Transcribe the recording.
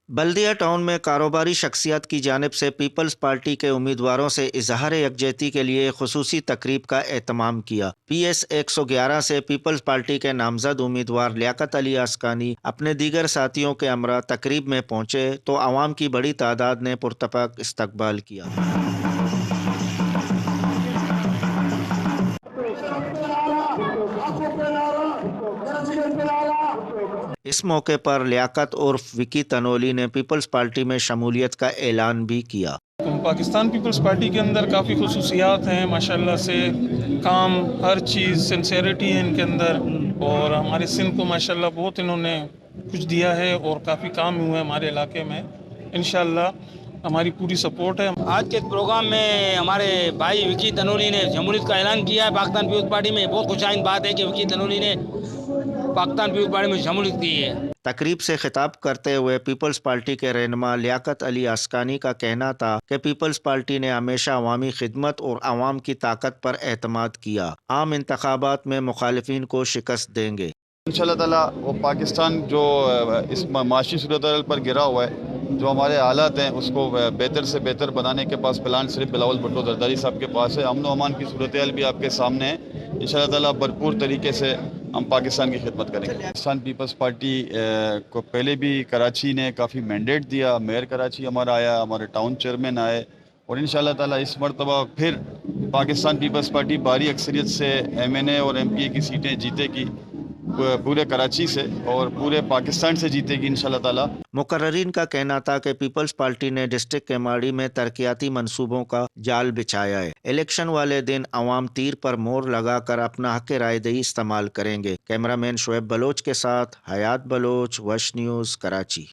बल्दिया town में कारोबारी शख्सियत की जानिब से पीपल्स पार्टी के उम्मीदवारों से इजहार यकजहती के लिए खुसूसी तकरीब का एहतमाम किया। PS 111 से पीपल्स पार्टी के नामजद उम्मीदवार लियाकत अली अस्कानी अपने दीगर साथियों के हमरा तकरीब में पहुंचे तो आवाम की बड़ी तादाद ने पुरतपक इस्तकबाल किया। इस मौके पर लियाकत उर्फ विकी तनोली ने पीपल्स पार्टी में शमूलियत का ऐलान भी किया। पाकिस्तान पीपल्स पार्टी के अंदर काफ़ी खुसूसियात हैं माशाल्लाह से, काम हर चीज़ सिंसेरिटी है इनके अंदर, और हमारे सिंध को माशाल्लाह बहुत इन्होंने कुछ दिया है और काफ़ी काम हुए हमारे इलाके में। इंशाल्लाह हमारी पूरी सपोर्ट है। आज के प्रोग्राम में हमारे भाई विकी तनोली ने शमूलियत का ऐलान किया है पाकिस्तान पीपल्स पार्टी में। बहुत खुशाइन बात है कि विकी तनोली ने पाकिस्तान पीपल्स पार्टी में शमूलियत की है। तकरीब से खिताब करते हुए पीपल्स पार्टी के रहनुमा लियाकत अली अस्कानी का कहना था कि पीपल्स पार्टी ने हमेशा अवामी खिदमत और आवाम की ताकत पर एतमाद किया। आम इंतखाबात में मुखालिफिन को शिकस्त देंगे। इंशाअल्लाह ताला वो पाकिस्तान जो इस माशी सूरत पर गिरा हुआ है, जो हमारे हालात हैं उसको बेहतर से बेहतर बनाने के पास प्लान सिर्फ बिलावल भुट्टो जरदारी साहब के पास है। अमन व अमान की सूरत हाल भी आपके सामने है। इंशाअल्लाह ताला भरपूर तरीके से हम पाकिस्तान की खिदमत करेंगे। पाकिस्तान पीपल्स पार्टी को पहले भी कराची ने काफ़ी मैंडेट दिया, मेयर कराची हमारा आया, हमारे टाउन चेयरमैन आए, और इंशाअल्लाह ताला इस मरतबा फिर पाकिस्तान पीपल्स पार्टी भारी अक्सरियत से MNA और MPA की सीटें जीतेगी, पूरे कराची से और पूरे पाकिस्तान से जीतेगी इंशाअल्लाह ताला। मुकर्ररीन का कहना था कि पीपल्स पार्टी ने डिस्ट्रिक्ट केमाड़ी में तरक्याती मंसूबों का जाल बिछाया है। इलेक्शन वाले दिन अवाम तीर पर मोहर लगाकर अपना हक राय दही इस्तेमाल करेंगे। कैमरामैन शुएब बलोच के साथ हयात बलोच, वश न्यूज़, कराची।